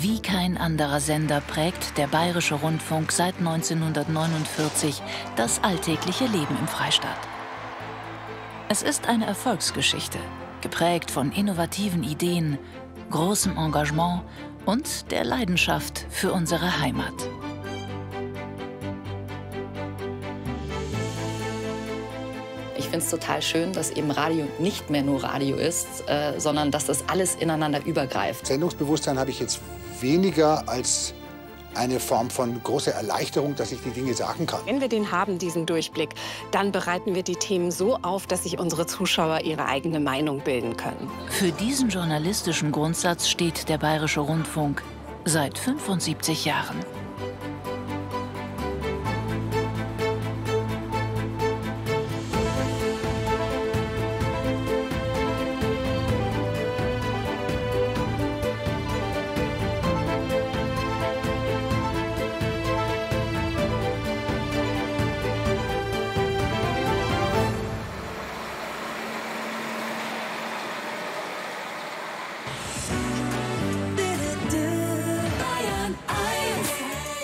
Wie kein anderer Sender prägt der Bayerische Rundfunk seit 1949 das alltägliche Leben im Freistaat. Es ist eine Erfolgsgeschichte, geprägt von innovativen Ideen, großem Engagement und der Leidenschaft für unsere Heimat. Ich finde es total schön, dass eben Radio nicht mehr nur Radio ist, sondern dass das alles ineinander übergreift. Sendungsbewusstsein habe ich jetzt weniger als eine Form von großer Erleichterung, dass ich die Dinge sagen kann. Wenn wir den haben, diesen Durchblick, dann bereiten wir die Themen so auf, dass sich unsere Zuschauer ihre eigene Meinung bilden können. Für diesen journalistischen Grundsatz steht der Bayerische Rundfunk seit 75 Jahren.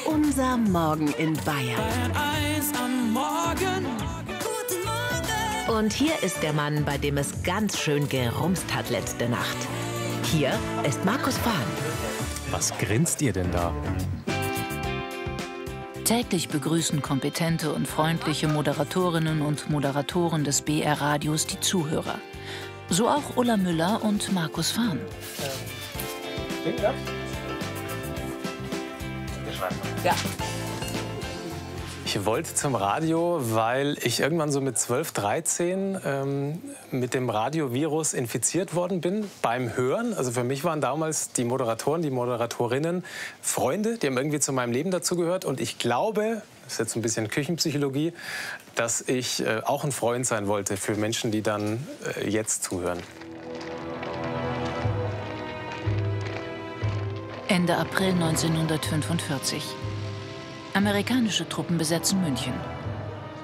Unser Morgen in Bayern. Und hier ist der Mann, bei dem es ganz schön gerumst hat letzte Nacht. Hier ist Markus Fahn. Was grinst ihr denn da? Täglich begrüßen kompetente und freundliche Moderatorinnen und Moderatoren des BR-Radios die Zuhörer. So auch Ulla Müller und Markus Fahn. Ja. Ich wollte zum Radio, weil ich irgendwann so mit 12, 13 mit dem Radiovirus infiziert worden bin beim Hören. Also für mich waren damals die Moderatoren, die Moderatorinnen Freunde, die haben irgendwie zu meinem Leben dazugehört. Und ich glaube, das ist jetzt ein bisschen Küchenpsychologie, dass ich auch ein Freund sein wollte für Menschen, die dann jetzt zuhören. Ende April 1945. Amerikanische Truppen besetzen München.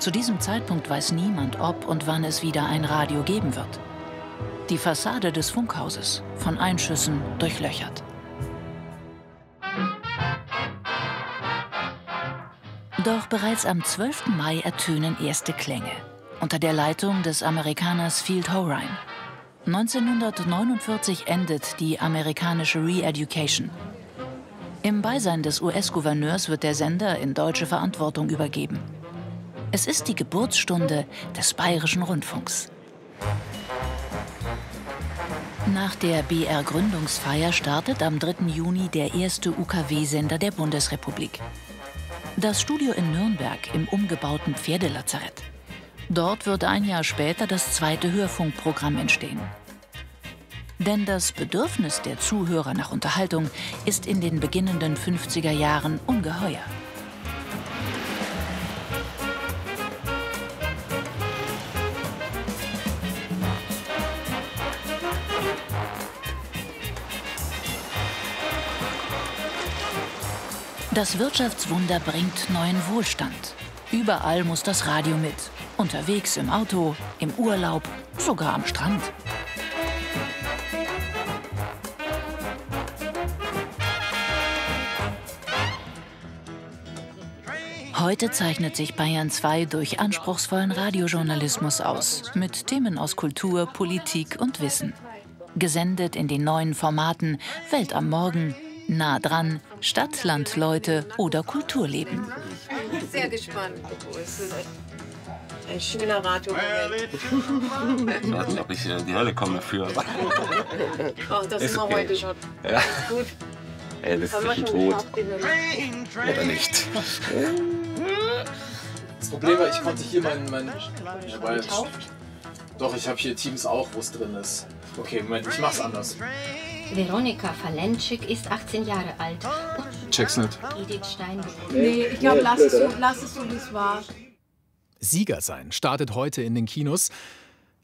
Zu diesem Zeitpunkt weiß niemand, ob und wann es wieder ein Radio geben wird. Die Fassade des Funkhauses von Einschüssen durchlöchert. Doch bereits am 12. Mai ertönen erste Klänge unter der Leitung des Amerikaners Field Horine. 1949 endet die amerikanische Re-Education. Im Beisein des US-Gouverneurs wird der Sender in deutsche Verantwortung übergeben. Es ist die Geburtsstunde des Bayerischen Rundfunks. Nach der BR-Gründungsfeier startet am 3. Juni der erste UKW-Sender der Bundesrepublik. Das Studio in Nürnberg im umgebauten Pferdelazarett. Dort wird ein Jahr später das zweite Hörfunkprogramm entstehen. Denn das Bedürfnis der Zuhörer nach Unterhaltung ist in den beginnenden 50er Jahren ungeheuer. Das Wirtschaftswunder bringt neuen Wohlstand. Überall muss das Radio mit. Unterwegs im Auto, im Urlaub, sogar am Strand. Heute zeichnet sich Bayern 2 durch anspruchsvollen Radiojournalismus aus, mit Themen aus Kultur, Politik und Wissen. Gesendet in den neuen Formaten Welt am Morgen, Nah dran, Stadt, Land, Leute oder Kulturleben. Sehr gespannt. Ein schöner Radiomoment. Ich weiß nicht, ob ich in die Hölle komme für. Ach, das ist okay. Heute schon. Ja. Gut. Ey, das ist schon tot. Oder nicht. Das Problem war, ich konnte hier doch, ich habe hier Teams auch, wo es drin ist. Okay, Moment, ich mach's anders. Veronika Falenschik ist 18 Jahre alt. Check's nicht. Edith Stein. Nee, ich glaube, lass es so, wie es war. Sieger sein startet heute in den Kinos.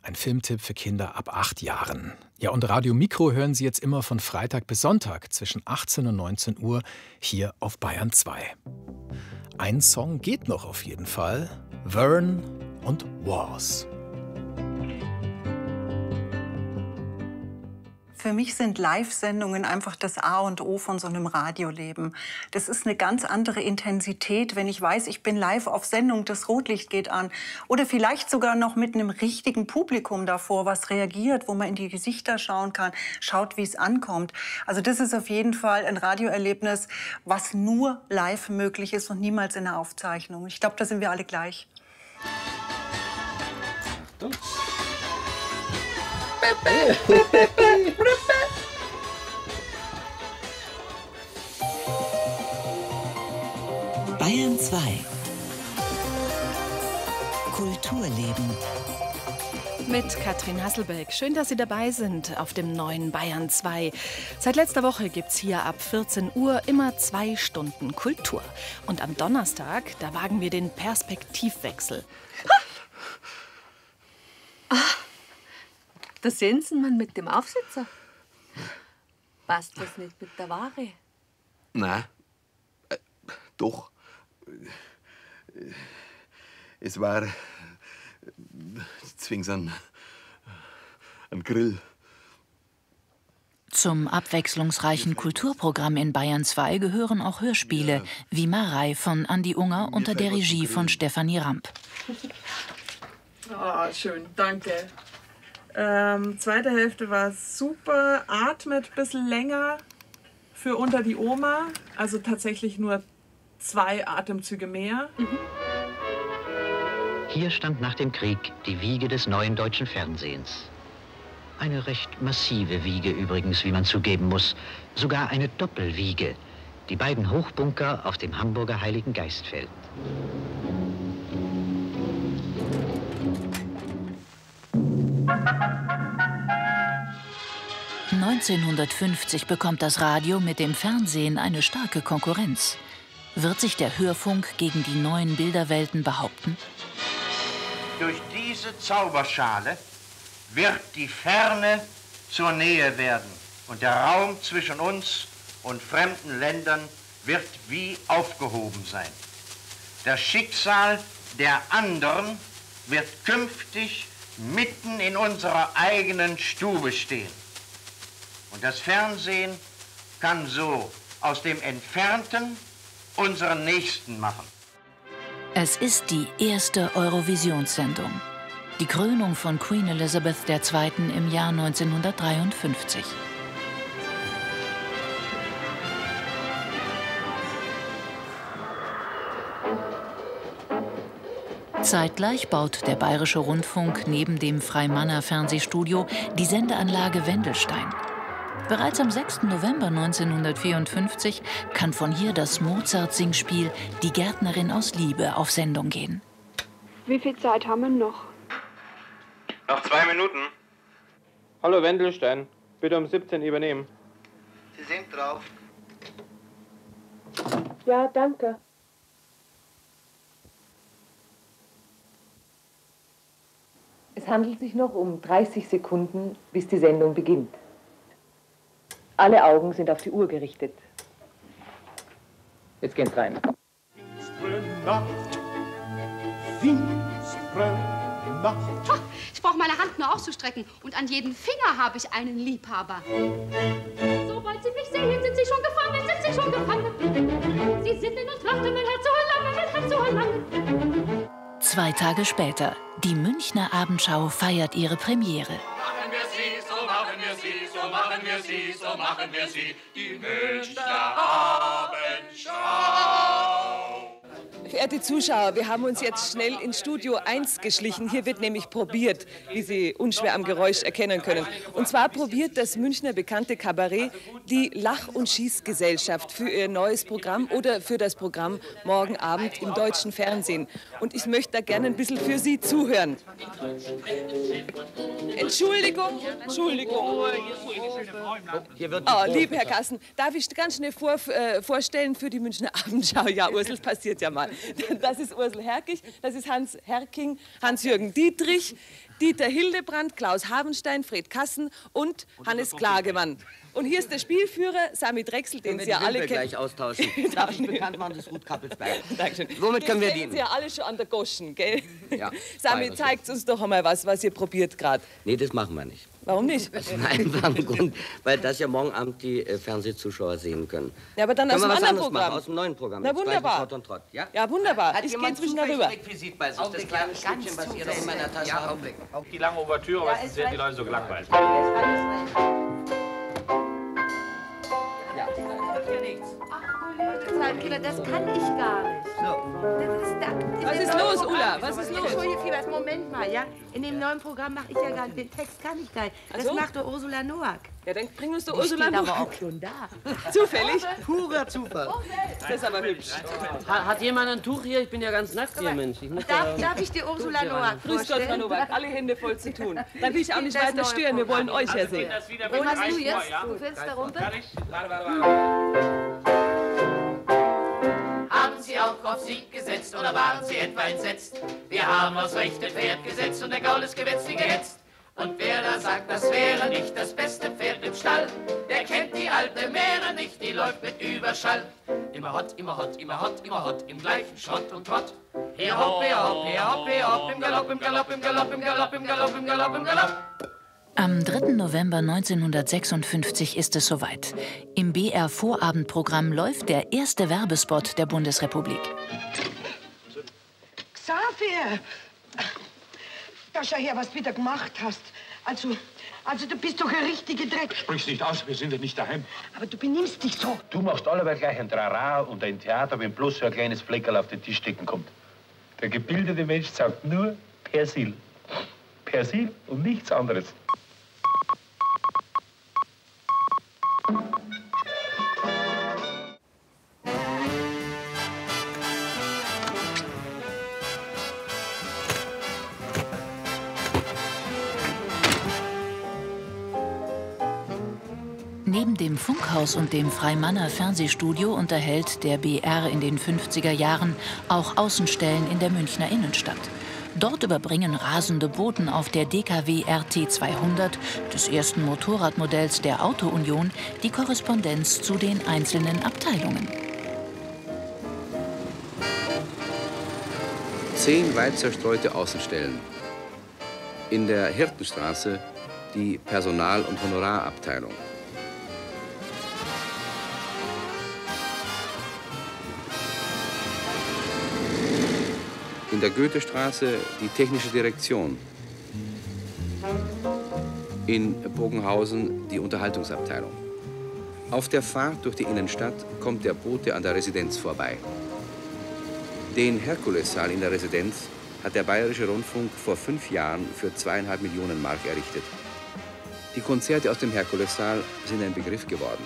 Ein Filmtipp für Kinder ab 8 Jahren. Ja, und Radio Mikro hören Sie jetzt immer von Freitag bis Sonntag zwischen 18 und 19 Uhr hier auf Bayern 2. Ein Song geht noch auf jeden Fall. Vern und Wars. Für mich sind Live-Sendungen einfach das A und O von so einem Radioleben. Das ist eine ganz andere Intensität, wenn ich weiß, ich bin live auf Sendung, das Rotlicht geht an. Oder vielleicht sogar noch mit einem richtigen Publikum davor, was reagiert, wo man in die Gesichter schauen kann, schaut, wie es ankommt. Also das ist auf jeden Fall ein Radioerlebnis, was nur live möglich ist und niemals in der Aufzeichnung. Ich glaube, da sind wir alle gleich. Bayern 2. Kulturleben. Mit Katrin Hasselbeck. Schön, dass Sie dabei sind auf dem neuen Bayern 2. Seit letzter Woche gibt es hier ab 14 Uhr immer 2 Stunden Kultur. Und am Donnerstag, da wagen wir den Perspektivwechsel. Der Sensenmann mit dem Aufsitzer. Passt das nicht mit der Ware? Nein. Doch. Es war zwingend ein Grill. Zum abwechslungsreichen Kulturprogramm in Bayern 2 gehören auch Hörspiele wie Marei von Andi Unger unter der Regie von Stefanie Ramp. Oh, schön, danke. Zweite Hälfte war super, atmet ein bisschen länger für unter die Oma, also tatsächlich nur 2 Atemzüge mehr. Hier stand nach dem Krieg die Wiege des neuen deutschen Fernsehens. Eine recht massive Wiege übrigens, wie man zugeben muss. Sogar eine Doppelwiege. Die beiden Hochbunker auf dem Hamburger Heiligen Geistfeld. (1950) bekommt das Radio mit dem Fernsehen eine starke Konkurrenz. Wird sich der Hörfunk gegen die neuen Bilderwelten behaupten? Durch diese Zauberschale wird die Ferne zur Nähe werden und der Raum zwischen uns und fremden Ländern wird wie aufgehoben sein. Das Schicksal der anderen wird künftig mitten in unserer eigenen Stube stehen. Und das Fernsehen kann so aus dem Entfernten unseren Nächsten machen. Es ist die erste Eurovisionssendung. Die Krönung von Queen Elizabeth II. Im Jahr 1953. Zeitgleich baut der Bayerische Rundfunk neben dem Freimanner Fernsehstudio die Sendeanlage Wendelstein. Bereits am 6. November 1954 kann von hier das Mozart-Singspiel Die Gärtnerin aus Liebe auf Sendung gehen. Wie viel Zeit haben wir noch? Noch 2 Minuten. Hallo Wendelstein, bitte um 17 übernehmen. Sie sind drauf. Ja, danke. Es handelt sich noch um 30 Sekunden, bis die Sendung beginnt. Alle Augen sind auf die Uhr gerichtet. Jetzt geht's rein. Ich brauche meine Hand nur auszustrecken und an jedem Finger habe ich einen Liebhaber. Sobald Sie mich sehen, sind Sie schon gefangen, sind Sie schon gefangen. Sie sinnen und trachten, mein Herz zu erlangen, mein Herz zu erlangen. 2 Tage später, die Münchner Abendschau feiert ihre Premiere. Machen wir sie, so machen wir sie, so machen wir sie, so machen wir sie, die Münchner Abendschau. Verehrte Zuschauer, wir haben uns jetzt schnell ins Studio 1 geschlichen. Hier wird nämlich probiert, wie Sie unschwer am Geräusch erkennen können. Und zwar probiert das Münchner bekannte Kabarett die Lach- und Schießgesellschaft für ihr neues Programm oder für das Programm Morgen Abend im deutschen Fernsehen. Und ich möchte da gerne ein bisschen für Sie zuhören. Entschuldigung, Entschuldigung. Oh, liebe Herr Kassen, darf ich ganz schnell vorstellen für die Münchner Abendschau? Ja, Ursel, das passiert ja mal. Das ist Ursel Herkig, das ist Hans Herking, Hans-Jürgen Dietrich, Dieter Hildebrand, Klaus Havenstein, Fred Kassen und Hannes Klagemann. Und hier ist der Spielführer, Sami Drechsel, den Sie ja alle kennen. Gleich austauschen. Darf ich bekannt machen, das ist Ruth Kappelsberg. Dankeschön. Womit können wir dienen? Sie ja alle schon an der Goschen, gell? Ja. Sami, zeigt uns doch einmal was ihr probiert gerade. Nee, das machen wir nicht. Warum nicht? Aus einem einfachen Grund, weil das ja morgen Abend die Fernsehzuschauer sehen können. Ja, aber dann aus dem anderen Programm. Aus dem neuen Programm. Na, wunderbar. Trott und Trott. Ja? Ja, wunderbar. Hat Ich gehe jemand inzwischen darüber. Requisit bei sich, das kleine Stückchen, was ihr da in meiner Tasche habt. Die lange Ouvertüre, was sind die Leute so gelangweilt? Kinder, das kann ich gar nicht. Was ist los, Ulla? Was ist los? Entschuldige vielmals, Moment mal, ja? In dem neuen Programm mache ich ja gar nicht, den Text kann ich gar nicht. Das macht doch Ursula Noack. Ja, dann bring uns doch Die Ursula steht aber Noack. auch schon da. Zufällig? Purer Zufall. Das ist aber hübsch. Hat jemand ein Tuch hier? Ich bin ja ganz nackt hier, Mensch. Darf ich dir Ursula Noack Grüß Gott, Frau Noack. Alle Hände voll zu tun. Dann will ich auch nicht weiter stören. Wir wollen euch ja sehen. Wo hast du jetzt? Du fällst da runter? Haben Sie auch auf Sieg gesetzt oder waren Sie etwa entsetzt? Wir haben aufs rechte Pferd gesetzt und der Gaul ist gewetzlich gehetzt. Und wer da sagt, das wäre nicht das beste Pferd im Stall, der kennt die alte Mähre nicht, die läuft mit Überschall. Immer hot, immer hot, immer hot, immer hot, im gleichen Schrott und Trott. Hier hopp, hier hopp, hier hopp, hier hopp, im Galopp, im Galopp, im Galopp, im Galopp, im Galopp, im Galopp, im Galopp. Am 3. November 1956 ist es soweit. Im BR-Vorabendprogramm läuft der erste Werbespot der Bundesrepublik. Xavier! Da schau her, was du wieder gemacht hast. Also du bist doch ein richtiger Dreck. Sprich's nicht aus, wir sind ja nicht daheim. Aber du benimmst dich so. Du machst allerweil gleich ein Trara und ein Theater, wenn bloß so ein kleines Fleckerl auf den Tisch stecken kommt. Der gebildete Mensch sagt nur Persil. Persil und nichts anderes. Neben dem Funkhaus und dem Freimanner Fernsehstudio unterhält der BR in den 50er Jahren auch Außenstellen in der Münchner Innenstadt. Dort überbringen rasende Boten auf der DKW RT 200, des ersten Motorradmodells der Auto-Union, die Korrespondenz zu den einzelnen Abteilungen. 10 weit zerstreute Außenstellen. In der Hirtenstraße die Personal- und Honorarabteilung. In der Goethestraße die technische Direktion. In Bogenhausen die Unterhaltungsabteilung. Auf der Fahrt durch die Innenstadt kommt der Bote an der Residenz vorbei. Den Herkulessaal in der Residenz hat der Bayerische Rundfunk vor 5 Jahren für 2,5 Millionen Mark errichtet. Die Konzerte aus dem Herkulessaal sind ein Begriff geworden.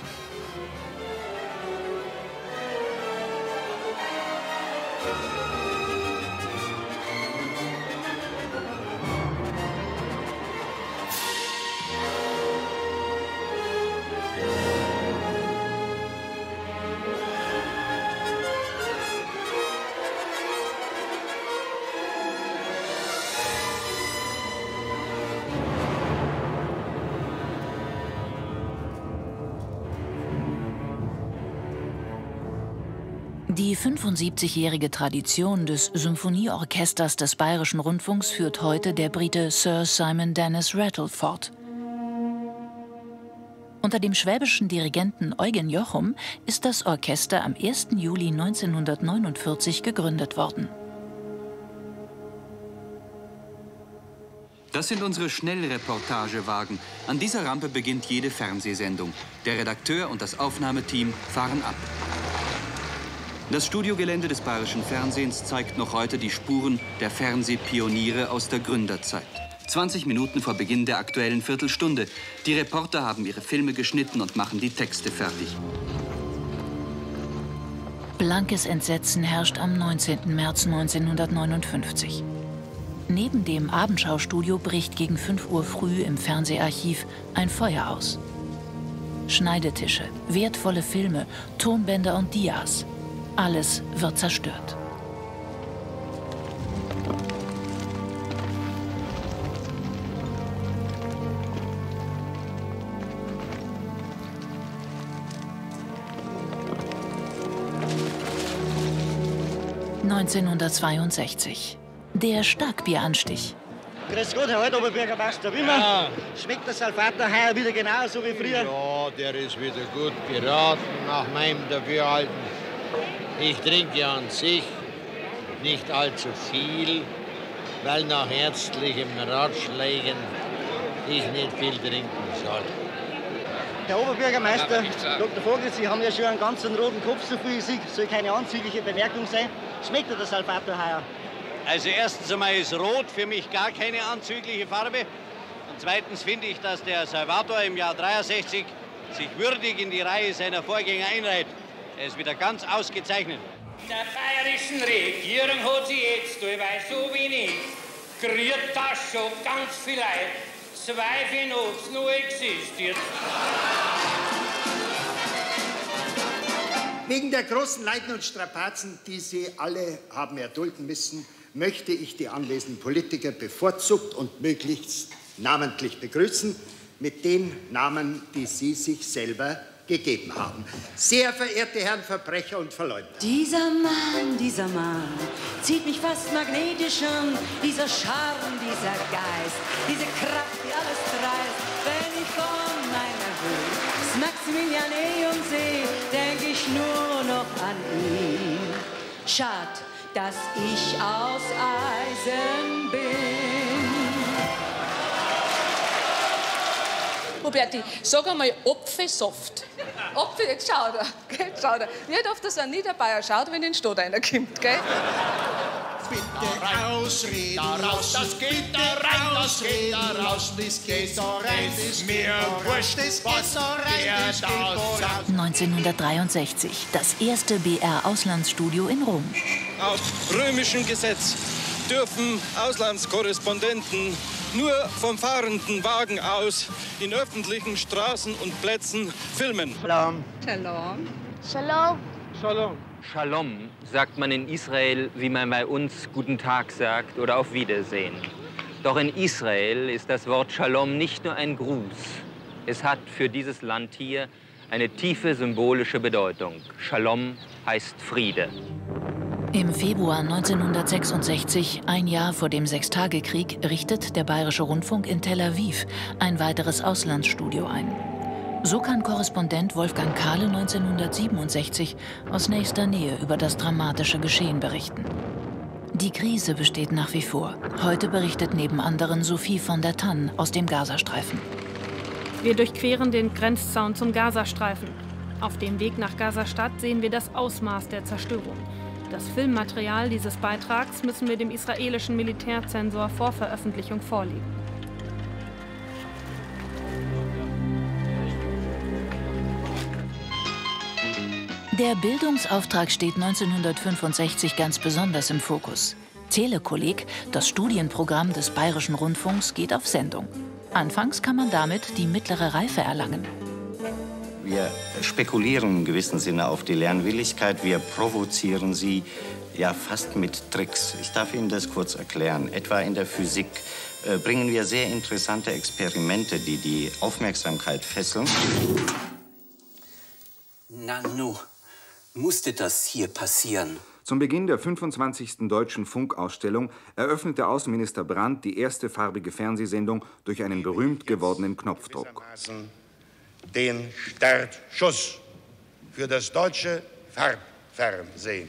Die 75-jährige Tradition des Symphonieorchesters des Bayerischen Rundfunks führt heute der Brite Sir Simon Dennis Rattle fort. Unter dem schwäbischen Dirigenten Eugen Jochum ist das Orchester am 1. Juli 1949 gegründet worden. Das sind unsere Schnellreportagewagen. An dieser Rampe beginnt jede Fernsehsendung. Der Redakteur und das Aufnahmeteam fahren ab. Das Studiogelände des Bayerischen Fernsehens zeigt noch heute die Spuren der Fernsehpioniere aus der Gründerzeit. 20 Minuten vor Beginn der aktuellen Viertelstunde. Die Reporter haben ihre Filme geschnitten und machen die Texte fertig. Blankes Entsetzen herrscht am 19. März 1959. Neben dem Abendschaustudio bricht gegen 5 Uhr früh im Fernseharchiv ein Feuer aus. Schneidetische, wertvolle Filme, Tonbänder und Dias. Alles wird zerstört. »1962. Der Starkbieranstich. Grüß Gott, Herr Altoberbürgermeister Wimmer. Schmeckt der Salvator heuer wieder genauso wie früher? Ja, der ist wieder gut geraten, nach meinem Dafürhalten. Ich trinke an sich nicht allzu viel, weil nach ärztlichem Ratschlägen ich nicht viel trinken soll. Herr Oberbürgermeister, Dr. Vogel, Sie haben ja schon einen ganz roten Kopf, so viel Sie, soll keine anzügliche Bemerkung sein. Schmeckt der Salvator heuer? Also erstens einmal ist Rot für mich gar keine anzügliche Farbe. Und zweitens finde ich, dass der Salvator im Jahr 63 sich würdig in die Reihe seiner Vorgänger einreiht. Er ist wieder ganz ausgezeichnet. Der bayerischen Regierung hat sie jetzt, allweil so wenig, kriegt das schon ganz viel Leid. Zweifeln, ob es noch existiert. Wegen der großen Leiden und Strapazen, die Sie alle haben erdulden müssen, möchte ich die anwesenden Politiker bevorzugt und möglichst namentlich begrüßen, mit den Namen, die Sie sich selber gegeben haben. Sehr verehrte Herren Verbrecher und Verleumder. Dieser Mann zieht mich fast magnetisch an. Dieser Charme, dieser Geist, diese Kraft, die alles reißt. Wenn ich von meiner Höhe Maximilianeum sehe, denke ich nur noch an ihn. Schade, dass ich aus Eisen bin. Huberti, sag einmal Apfelsaft. Apfel, jetzt schaut er. Gell, schaut er. Nicht oft, dass ein Niederbayer schaut, wenn in den Stadt einer kommt, gell? Bitte ausreden, raus, das geht da rein, das geht da raus, das geht so rein, das mir wurscht, das was so rein, das geht da raus. 1963, das erste BR-Auslandsstudio in Rom. Auf römischem Gesetz dürfen Auslandskorrespondenten nur vom fahrenden Wagen aus in öffentlichen Straßen und Plätzen filmen. Shalom. Shalom. Shalom. Shalom. Shalom sagt man in Israel, wie man bei uns Guten Tag sagt oder Auf Wiedersehen. Doch in Israel ist das Wort Shalom nicht nur ein Gruß. Es hat für dieses Land hier eine tiefe symbolische Bedeutung. Shalom heißt Friede. Im Februar 1966, ein Jahr vor dem Sechstagekrieg, richtet der Bayerische Rundfunk in Tel Aviv ein weiteres Auslandsstudio ein. So kann Korrespondent Wolfgang Kahle 1967 aus nächster Nähe über das dramatische Geschehen berichten. Die Krise besteht nach wie vor. Heute berichtet neben anderen Sophie von der Tann aus dem Gazastreifen. Wir durchqueren den Grenzzaun zum Gazastreifen. Auf dem Weg nach Gazastadt sehen wir das Ausmaß der Zerstörung. Das Filmmaterial dieses Beitrags müssen wir dem israelischen Militärzensor vor Veröffentlichung vorlegen. Der Bildungsauftrag steht 1965 ganz besonders im Fokus. Telekolleg, das Studienprogramm des Bayerischen Rundfunks, geht auf Sendung. Anfangs kann man damit die mittlere Reife erlangen. Wir spekulieren in gewissem Sinne auf die Lernwilligkeit. Wir provozieren sie ja fast mit Tricks. Ich darf Ihnen das kurz erklären. Etwa in der Physik bringen wir sehr interessante Experimente, die die Aufmerksamkeit fesseln. Nanu, musste das hier passieren? Zum Beginn der 25. Deutschen Funkausstellung eröffnete Außenminister Brandt die erste farbige Fernsehsendung durch einen berühmt gewordenen Knopfdruck. Den Startschuss für das deutsche Farbfernsehen.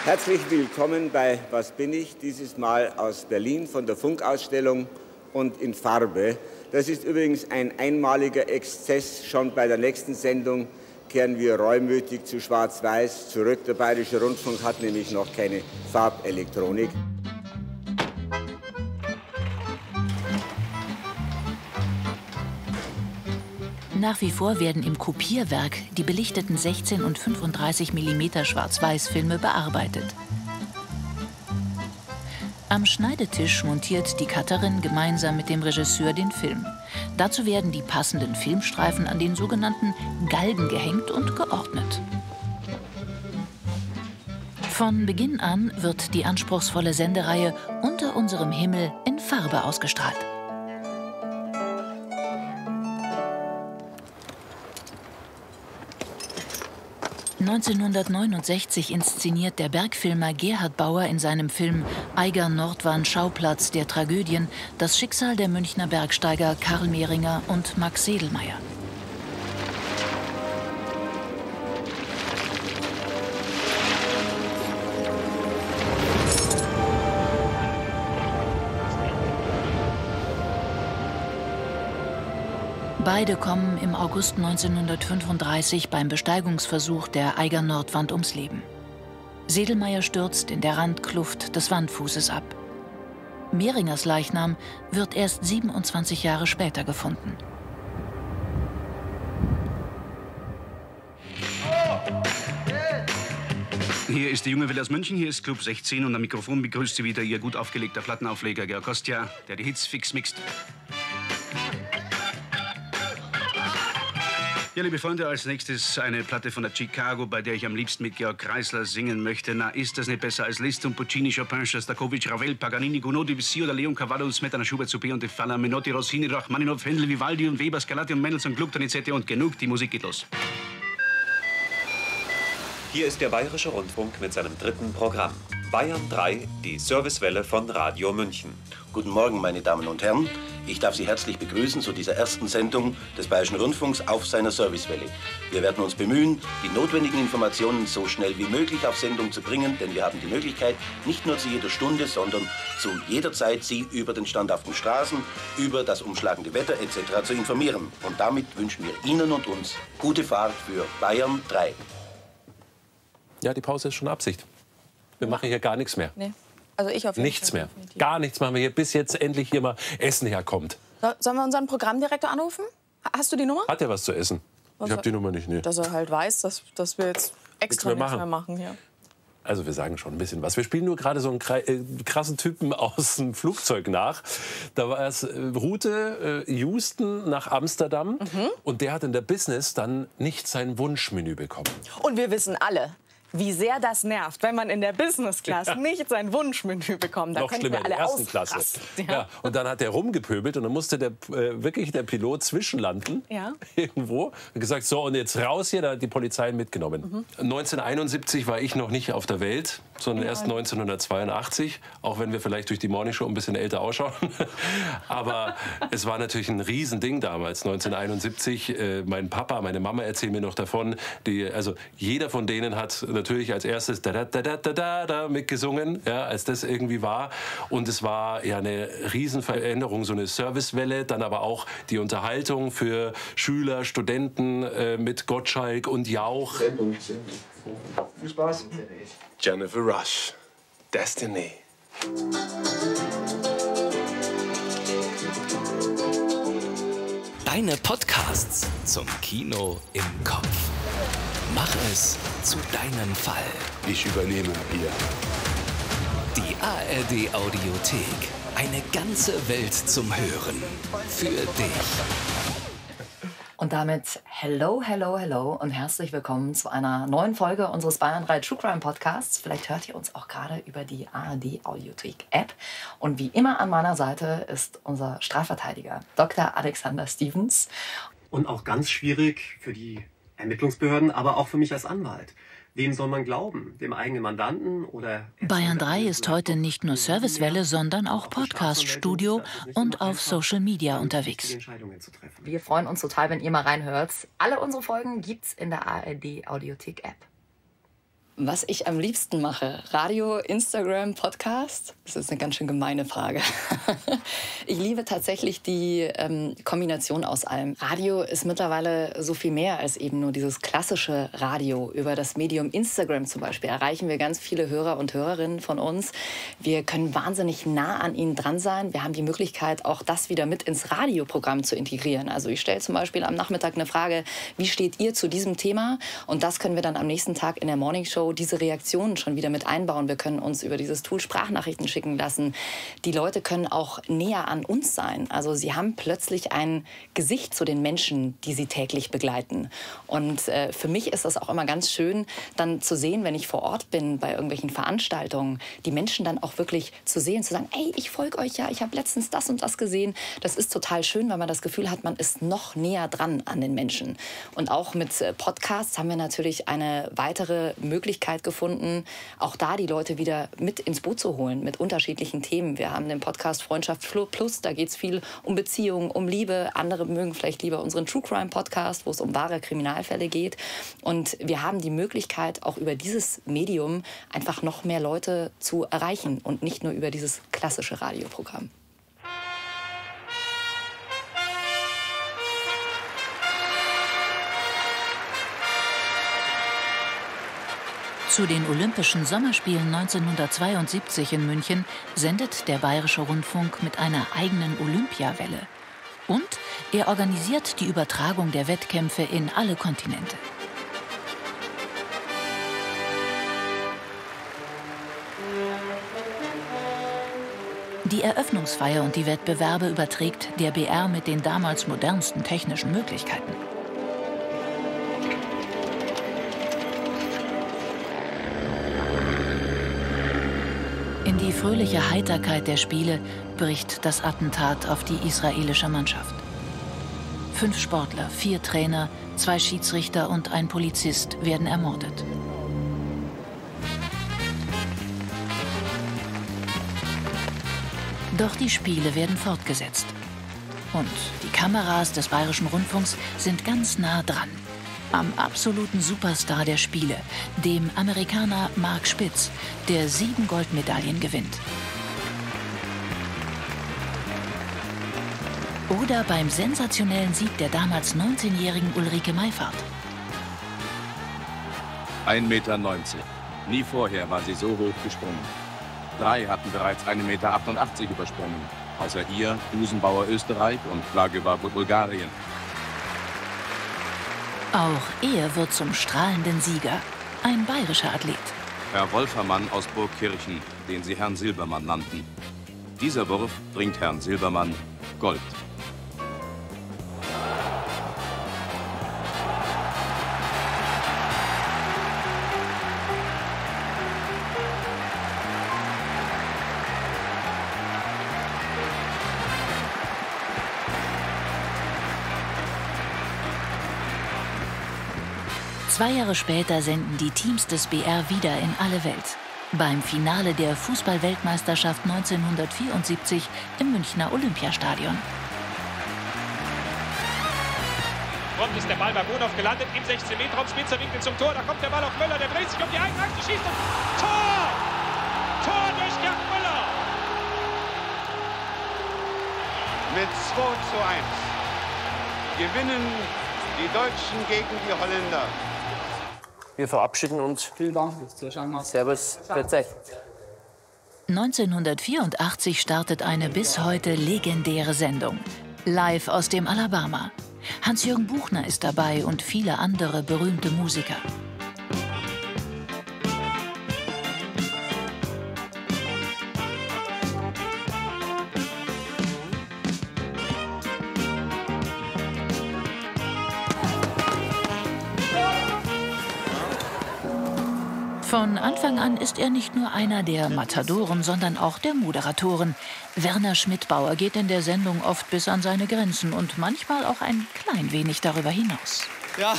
Herzlich willkommen bei Was bin ich? Dieses Mal aus Berlin von der Funkausstellung und in Farbe. Das ist übrigens ein einmaliger Exzess. Schon bei der nächsten Sendung kehren wir reumütig zu Schwarz-Weiß zurück. Der Bayerische Rundfunk hat nämlich noch keine Farbelektronik. Nach wie vor werden im Kopierwerk die belichteten 16 und 35 mm Schwarz-Weiß-Filme bearbeitet. Am Schneidetisch montiert die Cutterin gemeinsam mit dem Regisseur den Film. Dazu werden die passenden Filmstreifen an den sogenannten Galgen gehängt und geordnet. Von Beginn an wird die anspruchsvolle Sendereihe Unter unserem Himmel in Farbe ausgestrahlt. 1969 inszeniert der Bergfilmer Gerhard Bauer in seinem Film Eigern Nordwand Schauplatz der Tragödien das Schicksal der Münchner Bergsteiger Karl Mehringer und Max Sedlmayr. Beide kommen im August 1935 beim Besteigungsversuch der Eigern Nordwand ums Leben. Sedlmayr stürzt in der Randkluft des Wandfußes ab. Mehringers Leichnam wird erst 27 Jahre später gefunden. Hier ist die Junge Welle aus München, hier ist Club 16 und am Mikrofon begrüßt Sie wieder Ihr gut aufgelegter Plattenaufleger Georg Kostja, der die Hits fix mixt. Ja, liebe Freunde, als nächstes eine Platte von der Chicago, bei der ich am liebsten mit Georg Kreisler singen möchte. Na, ist das nicht besser als Liszt und Puccini, Chopin, Schostakowitsch, Ravel, Paganini, Gounod, Debussy oder Leon Cavallo, Smetana, Schubert, Soupé und De Falla, Menotti, Rossini, Rachmaninoff, Händel, Vivaldi und Weber, Scarlatti und Mendelssohn, Gluck, Donizetti und genug. Die Musik geht los. Hier ist der Bayerische Rundfunk mit seinem dritten Programm. Bayern 3, die Servicewelle von Radio München. Guten Morgen, meine Damen und Herren. Ich darf Sie herzlich begrüßen zu dieser ersten Sendung des Bayerischen Rundfunks auf seiner Servicewelle. Wir werden uns bemühen, die notwendigen Informationen so schnell wie möglich auf Sendung zu bringen, denn wir haben die Möglichkeit, nicht nur zu jeder Stunde, sondern zu jeder Zeit Sie über den Stand auf den Straßen, über das umschlagende Wetter etc. zu informieren. Und damit wünschen wir Ihnen und uns gute Fahrt für Bayern 3. Ja, die Pause ist schon Absicht. Wir machen hier gar nichts mehr. Nee. Also ich auf jeden Nichts Fall, mehr. definitiv. Gar nichts machen wir hier, bis jetzt endlich hier mal Essen herkommt. Sollen wir unseren Programmdirektor anrufen? Hast du die Nummer? Hat er was zu essen? Was Ich habe die Nummer nicht. Nee. Dass er halt weiß, dass wir jetzt extra nichts mehr machen hier. Also wir sagen schon ein bisschen was. Wir spielen nur gerade so einen krassen Typen aus dem Flugzeug nach. Da war es Route Houston nach Amsterdam. Und der hat in der Business dann nicht sein Wunschmenü bekommen. Und wir wissen alle, wie sehr das nervt, wenn man in der Business Class nicht sein Wunschmenü bekommt. Da Noch können schlimmer, wir in alle der ersten Klasse. ausrasten. Ja. Und dann hat er rumgepöbelt und dann musste wirklich der Pilot zwischenlanden. Ja. Irgendwo. Und gesagt, so und jetzt raus hier, da hat die Polizei mitgenommen. 1971 war ich noch nicht auf der Welt, sondern erst 1982. Auch wenn wir vielleicht durch die Morningshow ein bisschen älter ausschauen. Aber es war natürlich ein Riesending damals, 1971. Mein Papa, meine Mama erzählen mir noch davon. Also jeder von denen hat natürlich als erstes da da da da da da mitgesungen, ja, als das irgendwie war. Und es war ja eine Riesenveränderung, so eine Servicewelle, dann aber auch die Unterhaltung für Schüler, Studenten mit Gottschalk und Jauch. Viel Spaß. Jennifer Rush, Destiny. Deine Podcasts zum Kino im Kopf. Mach es zu deinem Fall. Ich übernehme hier. Die ARD Audiothek. Eine ganze Welt zum Hören. Für dich. Und damit hello, hello, hello und herzlich willkommen zu einer neuen Folge unseres Bayern 3 True Crime Podcasts. Vielleicht hört ihr uns auch gerade über die ARD Audiothek App. Und wie immer an meiner Seite ist unser Strafverteidiger Dr. Alexander Stevens. Und auch ganz schwierig für die Ermittlungsbehörden, aber auch für mich als Anwalt. Wem soll man glauben? Dem eigenen Mandanten oder... Bayern 3 ist heute nicht nur Servicewelle, sondern auch Podcast-Studio und auf Social Media unterwegs. Wir freuen uns total, wenn ihr mal reinhört. Alle unsere Folgen gibt's in der ARD Audiothek App. Was ich am liebsten mache, Radio, Instagram, Podcast? Das ist eine ganz schön gemeine Frage. Ich liebe tatsächlich die Kombination aus allem. Radio ist mittlerweile so viel mehr als eben nur dieses klassische Radio. Über das Medium Instagram zum Beispiel erreichen wir ganz viele Hörer und Hörerinnen von uns. Wir können wahnsinnig nah an ihnen dran sein. Wir haben die Möglichkeit, auch das wieder mit ins Radioprogramm zu integrieren. Also ich stelle zum Beispiel am Nachmittag eine Frage, wie steht ihr zu diesem Thema? Und das können wir dann am nächsten Tag in der Morningshow Show diese Reaktionen schon wieder mit einbauen. Wir können uns über dieses Tool Sprachnachrichten schicken lassen. Die Leute können auch näher an uns sein. Also sie haben plötzlich ein Gesicht zu den Menschen, die sie täglich begleiten. Und für mich ist das auch immer ganz schön, dann zu sehen, wenn ich vor Ort bin bei irgendwelchen Veranstaltungen, die Menschen dann auch wirklich zu sehen, zu sagen, ey, ich folge euch ja, ich habe letztens das und das gesehen. Das ist total schön, weil man das Gefühl hat, man ist noch näher dran an den Menschen. Und auch mit Podcasts haben wir natürlich eine weitere Möglichkeit gefunden, auch da die Leute wieder mit ins Boot zu holen, mit unterschiedlichen Themen. Wir haben den Podcast Freundschaft Plus, da geht es viel um Beziehungen, um Liebe. Andere mögen vielleicht lieber unseren True Crime Podcast, wo es um wahre Kriminalfälle geht. Und wir haben die Möglichkeit, auch über dieses Medium einfach noch mehr Leute zu erreichen und nicht nur über dieses klassische Radioprogramm. Zu den Olympischen Sommerspielen 1972 in München sendet der Bayerische Rundfunk mit einer eigenen Olympiawelle. Und er organisiert die Übertragung der Wettkämpfe in alle Kontinente. Die Eröffnungsfeier und die Wettbewerbe überträgt der BR mit den damals modernsten technischen Möglichkeiten. In die fröhliche Heiterkeit der Spiele bricht das Attentat auf die israelische Mannschaft. 5 Sportler, 4 Trainer, 2 Schiedsrichter und ein Polizist werden ermordet. Doch die Spiele werden fortgesetzt. Und die Kameras des Bayerischen Rundfunks sind ganz nah dran. Am absoluten Superstar der Spiele, dem Amerikaner Mark Spitz, der 7 Goldmedaillen gewinnt. Oder beim sensationellen Sieg der damals 19-jährigen Ulrike Meifert. 1,90 Meter. Nie vorher war sie so hoch gesprungen. 3 hatten bereits 1,88 Meter übersprungen. Außer ihr, Dusenbauer Österreich und Plagewa Bulgarien. Auch er wird zum strahlenden Sieger, ein bayerischer Athlet. Herr Wolfermann aus Burgkirchen, den sie Herrn Silbermann nannten. Dieser Wurf bringt Herrn Silbermann Gold. Zwei Jahre später senden die Teams des BR wieder in alle Welt. Beim Finale der Fußball-Weltmeisterschaft 1974 im Münchner Olympiastadion. Prompt ist der Ball bei Bonhoff gelandet, im 16-Meter-Raum, spitzer Winkel zum Tor. Da kommt der Ball auf Möller, der dreht sich um die eigene Achse, schießt und Tor! Tor durch Gerd Müller! Mit 2:1 gewinnen die Deutschen gegen die Holländer. Wir verabschieden uns. Vielen Dank. Servus. Grüß 1984 startet eine bis heute legendäre Sendung. Live aus dem Alabama. Hans-Jürgen Buchner ist dabei und viele andere berühmte Musiker. Von Anfang an ist er nicht nur einer der Matadoren, sondern auch der Moderatoren. Werner Schmidbauer geht in der Sendung oft bis an seine Grenzen und manchmal auch ein klein wenig darüber hinaus. Ja,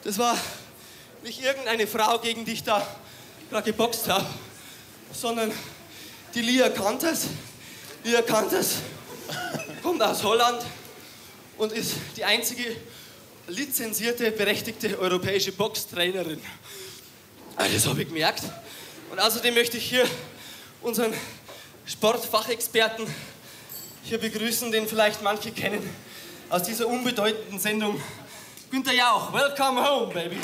das war nicht irgendeine Frau, gegen die ich da gerade geboxt habe, sondern die Lia Kantes. Lia Kantes kommt aus Holland und ist die einzige lizenzierte, berechtigte europäische Boxtrainerin. Das habe ich gemerkt. Und außerdem möchte ich hier unseren Sportfachexperten hier begrüßen, den vielleicht manche kennen aus dieser unbedeutenden Sendung. Günther Jauch, welcome home, baby.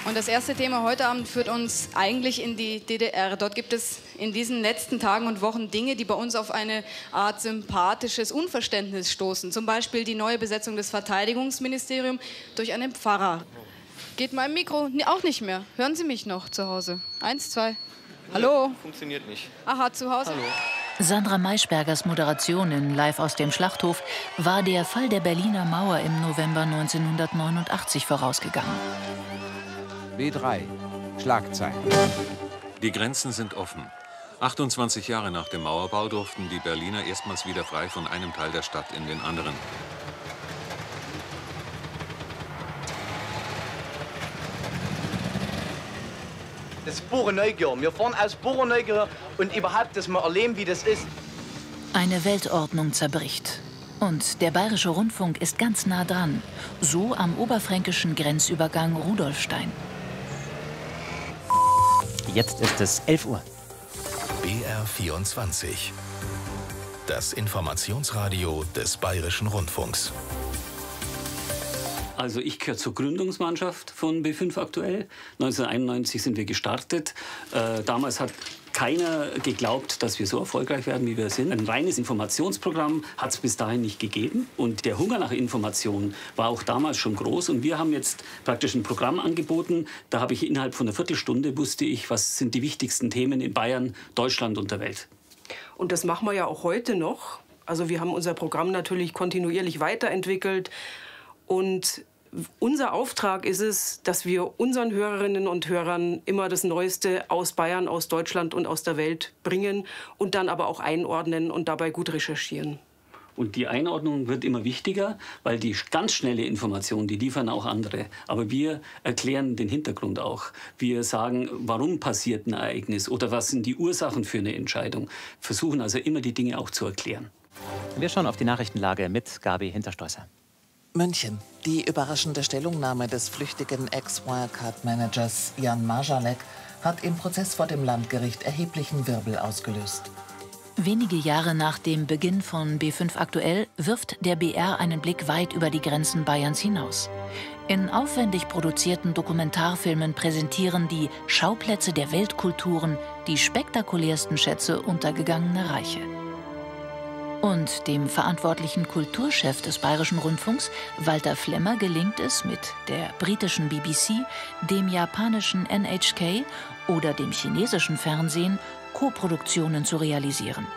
Und das erste Thema heute Abend führt uns eigentlich in die DDR. Dort gibt es in diesen letzten Tagen und Wochen Dinge, die bei uns auf eine Art sympathisches Unverständnis stoßen. Zum Beispiel die neue Besetzung des Verteidigungsministeriums durch einen Pfarrer. Geht mein Mikro auch nicht mehr? Hören Sie mich noch zu Hause? 1, 2. Hallo? Funktioniert nicht. Aha, zu Hause? Hallo. Sandra Maischbergers Moderation in Live aus dem Schlachthof war der Fall der Berliner Mauer im November 1989 vorausgegangen. B3 Schlagzeilen. Die Grenzen sind offen. 28 Jahre nach dem Mauerbau durften die Berliner erstmals wieder frei von einem Teil der Stadt in den anderen. Das ist pure Neugier. Wir fahren aus purer Neugier und überhaupt, dass wir erleben, wie das ist. Eine Weltordnung zerbricht. Und der Bayerische Rundfunk ist ganz nah dran. So am oberfränkischen Grenzübergang Rudolfstein. Jetzt ist es 11 Uhr. BR 24. Das Informationsradio des Bayerischen Rundfunks. Also ich gehöre zur Gründungsmannschaft von B5 aktuell. 1991 sind wir gestartet. Damals hat keiner geglaubt, dass wir so erfolgreich werden, wie wir sind. Ein reines Informationsprogramm hat es bis dahin nicht gegeben. Und der Hunger nach Informationen war auch damals schon groß. Und wir haben jetzt praktisch ein Programm angeboten. Da habe ich innerhalb von einer Viertelstunde wusste ich, was sind die wichtigsten Themen in Bayern, Deutschland und der Welt. Und das machen wir ja auch heute noch. Also wir haben unser Programm natürlich kontinuierlich weiterentwickelt. Und unser Auftrag ist es, dass wir unseren Hörerinnen und Hörern immer das Neueste aus Bayern, aus Deutschland und aus der Welt bringen und dann aber auch einordnen und dabei gut recherchieren. Und die Einordnung wird immer wichtiger, weil die ganz schnelle Information, die liefern auch andere. Aber wir erklären den Hintergrund auch. Wir sagen, warum passiert ein Ereignis oder was sind die Ursachen für eine Entscheidung. Versuchen also immer die Dinge auch zu erklären. Wir schauen auf die Nachrichtenlage mit Gabi Hinterstoßer. München. Die überraschende Stellungnahme des flüchtigen Ex-Wirecard-Managers Jan Marschalek hat im Prozess vor dem Landgericht erheblichen Wirbel ausgelöst. Wenige Jahre nach dem Beginn von B5 aktuell wirft der BR einen Blick weit über die Grenzen Bayerns hinaus. In aufwendig produzierten Dokumentarfilmen präsentieren die Schauplätze der Weltkulturen die spektakulärsten Schätze untergegangener Reiche. Und dem verantwortlichen Kulturchef des Bayerischen Rundfunks, Walter Flemmer, gelingt es mit der britischen BBC, dem japanischen NHK oder dem chinesischen Fernsehen, Koproduktionen zu realisieren.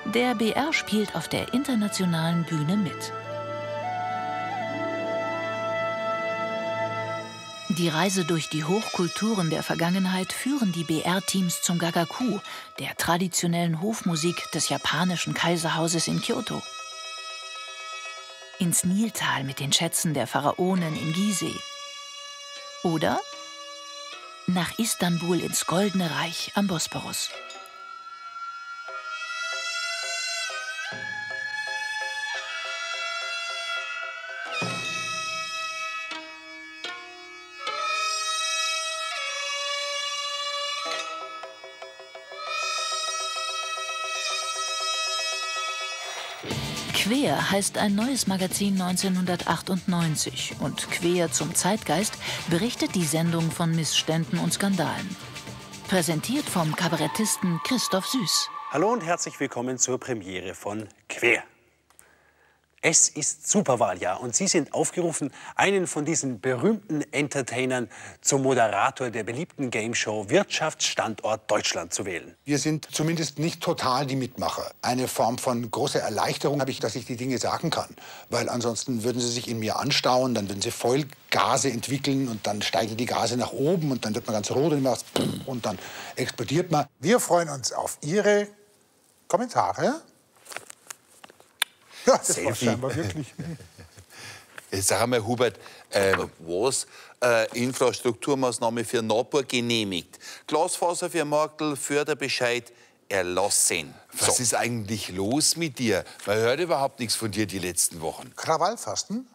Der BR spielt auf der internationalen Bühne mit. Die Reise durch die Hochkulturen der Vergangenheit führen die BR-Teams zum Gagaku, der traditionellen Hofmusik des japanischen Kaiserhauses in Kyoto. Ins Niltal mit den Schätzen der Pharaonen in Gizeh. Oder nach Istanbul ins Goldene Reich am Bosporus. Quer heißt ein neues Magazin 1998 und quer zum Zeitgeist berichtet die Sendung von Missständen und Skandalen. Präsentiert vom Kabarettisten Christoph Süß. Hallo und herzlich willkommen zur Premiere von Quer. Es ist Superwahljahr und Sie sind aufgerufen, einen von diesen berühmten Entertainern zum Moderator der beliebten Gameshow Wirtschaftsstandort Deutschland zu wählen. Wir sind zumindest nicht total die Mitmacher. Eine Form von großer Erleichterung habe ich, dass ich die Dinge sagen kann. Weil ansonsten würden sie sich in mir anstauen, dann würden sie voll Gase entwickeln und dann steigen die Gase nach oben und dann wird man ganz rot und dann explodiert man. Wir freuen uns auf Ihre Kommentare. Ja, das war scheinbar wirklich. Sag einmal, Hubert, was Infrastrukturmaßnahme für Napour genehmigt? Glasfaser für Marktl, Förderbescheid erlassen. Was ist eigentlich los mit dir? Man hört überhaupt nichts von dir die letzten Wochen. Krawallfasten?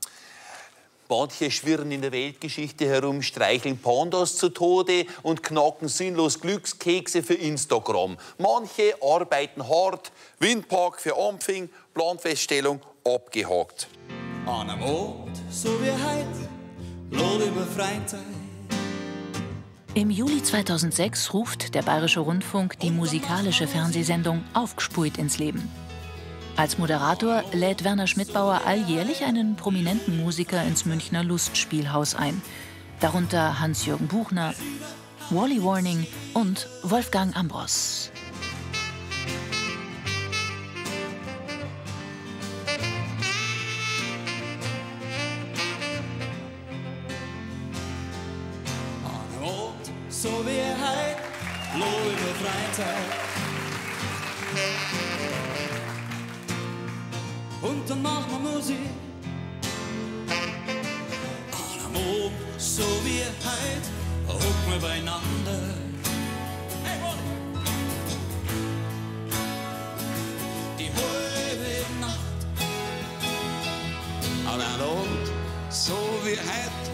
Manche schwirren in der Weltgeschichte herum, streicheln Pandas zu Tode und knacken sinnlos Glückskekse für Instagram. Manche arbeiten hart, Windpark für Ampfing, Planfeststellung abgehakt. An einem Ort, so wie heute, lade ich mir Freizeit Im Juli 2006 ruft der Bayerische Rundfunk die musikalische Fernsehsendung Aufgspult ins Leben. Als Moderator lädt Werner Schmidbauer alljährlich einen prominenten Musiker ins Münchner Lustspielhaus ein. Darunter Hans-Jürgen Buchner, Wally Warning und Wolfgang Ambros. So wie heute, lobe über Freitag. Und dann machen wir Musik. An einem Abend, so wie heute, hocken wir beieinander. Hey, Wally! Die halbe Nacht. An einem Abend, so wie heute,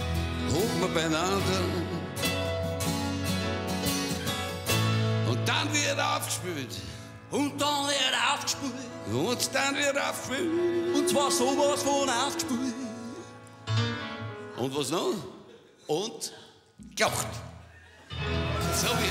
hocken wir beieinander. Und dann wird aufgespült. Und dann wird aufgespült. Und dann wird aufgespült. Und zwar sowas von aufgespült. Und was noch? Und gelacht. So wie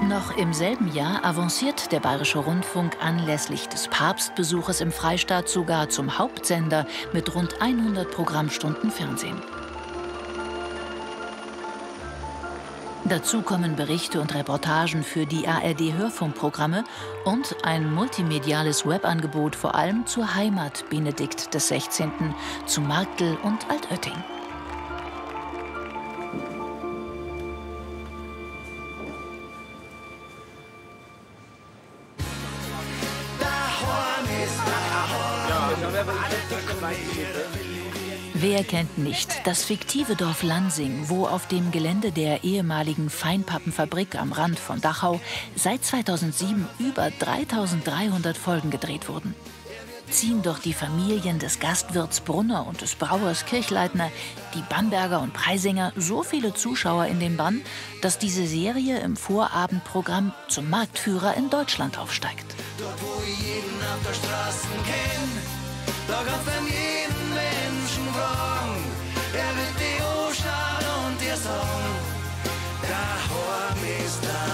Noch im selben Jahr avanciert der Bayerische Rundfunk anlässlich des Papstbesuches im Freistaat sogar zum Hauptsender mit rund 100 Programmstunden Fernsehen. Dazu kommen Berichte und Reportagen für die ARD-Hörfunkprogramme und ein multimediales Webangebot vor allem zur Heimat Benedikt XVI., zu Marktl und Altötting. Wer kennt nicht das fiktive Dorf Lansing, wo auf dem Gelände der ehemaligen Feinpappenfabrik am Rand von Dachau seit 2007 über 3300 Folgen gedreht wurden? Ziehen doch die Familien des Gastwirts Brunner und des Brauers Kirchleitner, die Bamberger und Preisinger so viele Zuschauer in den Bann, dass diese Serie im Vorabendprogramm zum Marktführer in Deutschland aufsteigt. dort, wo ich jeden auf der Straße kenn, da kannst du jeden Menschen fragen. Er wird die anschauen und dir sagen, daheim ist daheim.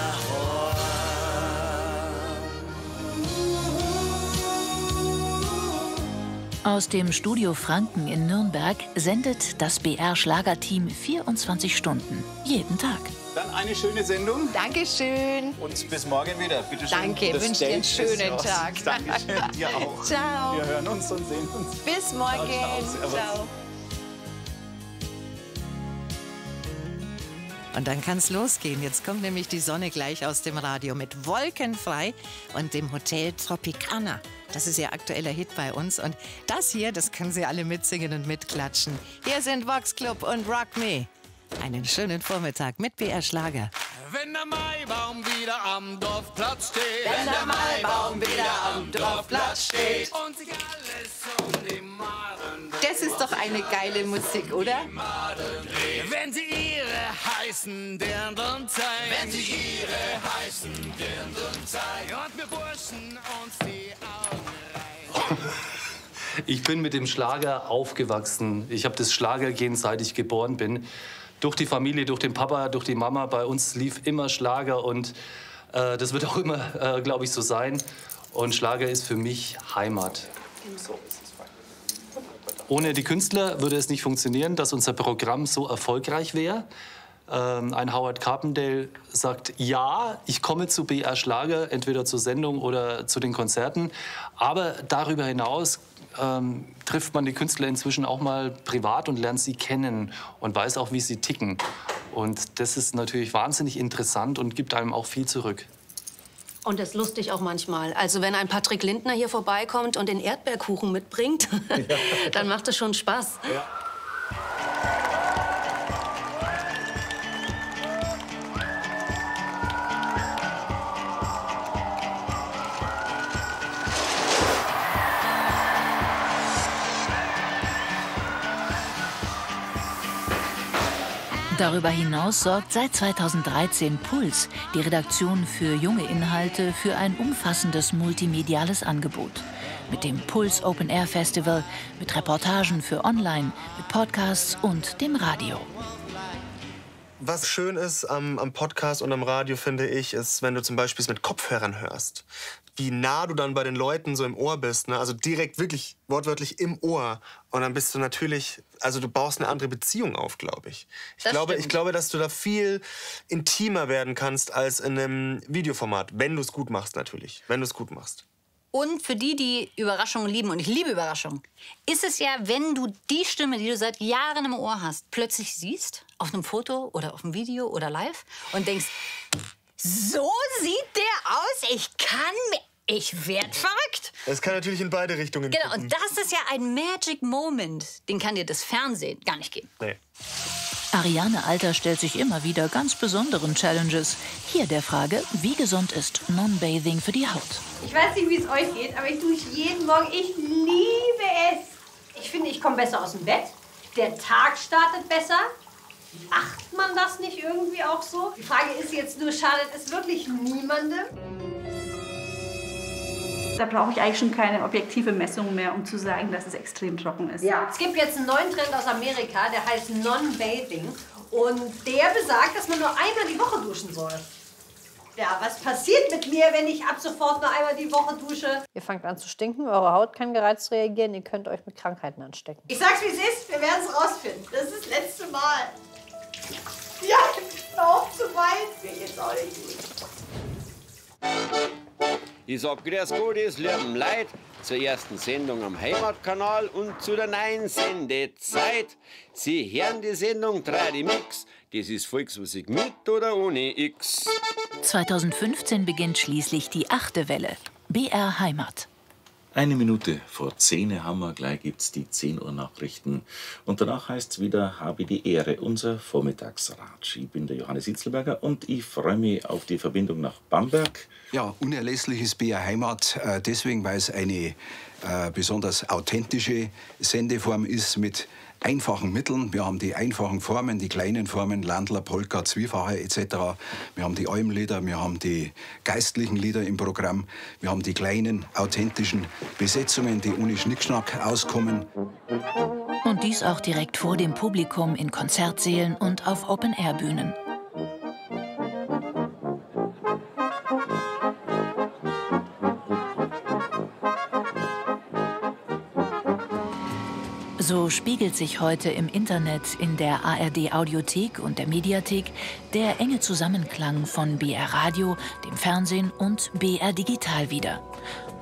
Aus dem Studio Franken in Nürnberg sendet das BR-Schlagerteam 24 Stunden, jeden Tag. Dann eine schöne Sendung. Dankeschön. Und bis morgen wieder. Bitte schön. Danke, wünsche dir einen schönen Tag. Dankeschön, dir auch. Ciao. Wir hören uns und sehen uns. Bis morgen. Ciao. Ciao. Und dann kann's losgehen. Jetzt kommt nämlich die Sonne gleich aus dem Radio mit Wolkenfrei und dem Hotel Tropicana. Das ist ihr aktueller Hit bei uns. Und das hier, das können Sie alle mitsingen und mitklatschen. Hier sind Vox Club und Rock Me. Einen schönen Vormittag mit BR Schlager. Wenn der Maibaum wieder am Dorfplatz steht. Wenn der Maibaum wieder am Dorfplatz steht. Und sich alles um die Maden dreht. Das ist doch eine geile Musik, oder? Wenn sie ihre heißen Dirndln zeigen. Wenn sie ihre heißen Dirndln zeigen. Und wir Burschen uns die Augen reichen. Ich bin mit dem Schlager aufgewachsen. Ich habe das Schlagergen, seit ich geboren bin. Durch die Familie, durch den Papa, durch die Mama. Bei uns lief immer Schlager und das wird auch immer, glaube ich, so sein. Und Schlager ist für mich Heimat. Ohne die Künstler würde es nicht funktionieren, dass unser Programm so erfolgreich wäre. Ein Howard Carpendale sagt, ja, ich komme zu BR Schlager, entweder zur Sendung oder zu den Konzerten. Aber darüber hinaus trifft man die Künstler inzwischen auch mal privat und lernt sie kennen und weiß auch, wie sie ticken. Und das ist natürlich wahnsinnig interessant und gibt einem auch viel zurück. Und das ist lustig auch manchmal. Also wenn ein Patrick Lindner hier vorbeikommt und den Erdbeerkuchen mitbringt, dann macht es schon Spaß. Ja. Darüber hinaus sorgt seit 2013 Puls, die Redaktion für junge Inhalte, für ein umfassendes multimediales Angebot. Mit dem Puls Open Air Festival, mit Reportagen für Online, mit Podcasts und dem Radio. Was schön ist am Podcast und am Radio, finde ich, ist, wenn du zum Beispiel es mit Kopfhörern hörst. Wie nah du dann bei den Leuten so im Ohr bist, ne? Also direkt wirklich wortwörtlich im Ohr. Und dann bist du natürlich, also du baust eine andere Beziehung auf, glaube ich. Ich glaube, dass du da viel intimer werden kannst als in einem Videoformat. Wenn du es gut machst, natürlich. Wenn du es gut machst. Und für die, die Überraschungen lieben, und ich liebe Überraschungen, ist es ja, wenn du die Stimme, die du seit Jahren im Ohr hast, plötzlich siehst, auf einem Foto oder auf einem Video oder live, und denkst, so sieht der aus, ich werd verrückt. Es kann natürlich in beide Richtungen Genau, gucken. und das ist ja ein Magic Moment, den kann dir das Fernsehen gar nicht geben. Nee. Ariane Alter stellt sich immer wieder ganz besonderen Challenges. Hier der Frage, wie gesund ist Non-Bathing für die Haut? Ich weiß nicht, wie es euch geht, aber ich dusche jeden Morgen. Ich liebe es. Ich finde, ich komme besser aus dem Bett. Der Tag startet besser. Macht man das nicht irgendwie auch so? Die Frage ist jetzt nur, schadet es wirklich niemandem? Da brauche ich eigentlich schon keine objektive Messung mehr, um zu sagen, dass es extrem trocken ist. Ja, es gibt jetzt einen neuen Trend aus Amerika, der heißt Non-Bathing. Und der besagt, dass man nur einmal die Woche duschen soll. Ja, was passiert mit mir, wenn ich ab sofort nur einmal die Woche dusche? Ihr fangt an zu stinken, eure Haut kann gereizt reagieren, ihr könnt euch mit Krankheiten anstecken. Ich sag's, wie es ist, wir werden es rausfinden. Das ist das letzte Mal. Ja, ich bin auch zu weit. Mir geht's auch nicht gut. Ich sag grüß Gott, ihr lieben Leute, zur ersten Sendung am Heimatkanal und zu der neuen Sendezeit. Sie hören die Sendung 3D Mix, das ist Volksmusik mit oder ohne X. 2015 beginnt schließlich die 8. Welle, BR Heimat. 1 Minute vor 10 haben wir, gleich gibt's die 10 Uhr Nachrichten. Und danach heißt's wieder, habe die Ehre, unser Vormittagsratsch. Ich bin der Johannes Hitzelberger und ich freue mich auf die Verbindung nach Bamberg. Ja, unerlässliches BR Heimat, deswegen, weil es eine besonders authentische Sendeform ist mit einfachen Mitteln. Wir haben die einfachen Formen, die kleinen Formen, Landler, Polka, Zwiefache etc. Wir haben die Almlieder, wir haben die geistlichen Lieder im Programm. Wir haben die kleinen, authentischen Besetzungen, die ohne Schnickschnack auskommen. Und dies auch direkt vor dem Publikum in Konzertsälen und auf Open-Air-Bühnen. So spiegelt sich heute im Internet, in der ARD-Audiothek und der Mediathek der enge Zusammenklang von BR Radio, dem Fernsehen und BR Digital wider.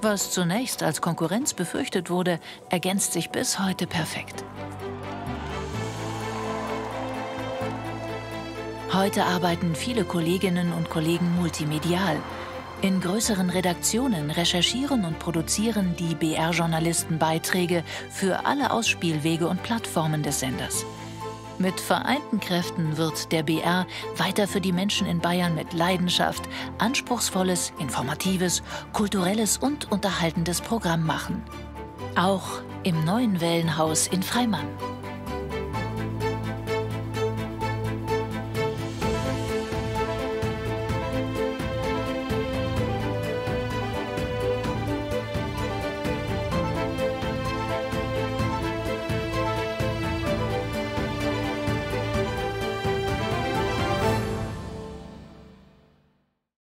Was zunächst als Konkurrenz befürchtet wurde, ergänzt sich bis heute perfekt. Heute arbeiten viele Kolleginnen und Kollegen multimedial. In größeren Redaktionen recherchieren und produzieren die BR-Journalisten Beiträge für alle Ausspielwege und Plattformen des Senders. Mit vereinten Kräften wird der BR weiter für die Menschen in Bayern mit Leidenschaft anspruchsvolles, informatives, kulturelles und unterhaltendes Programm machen. Auch im neuen Wellenhaus in Freimann.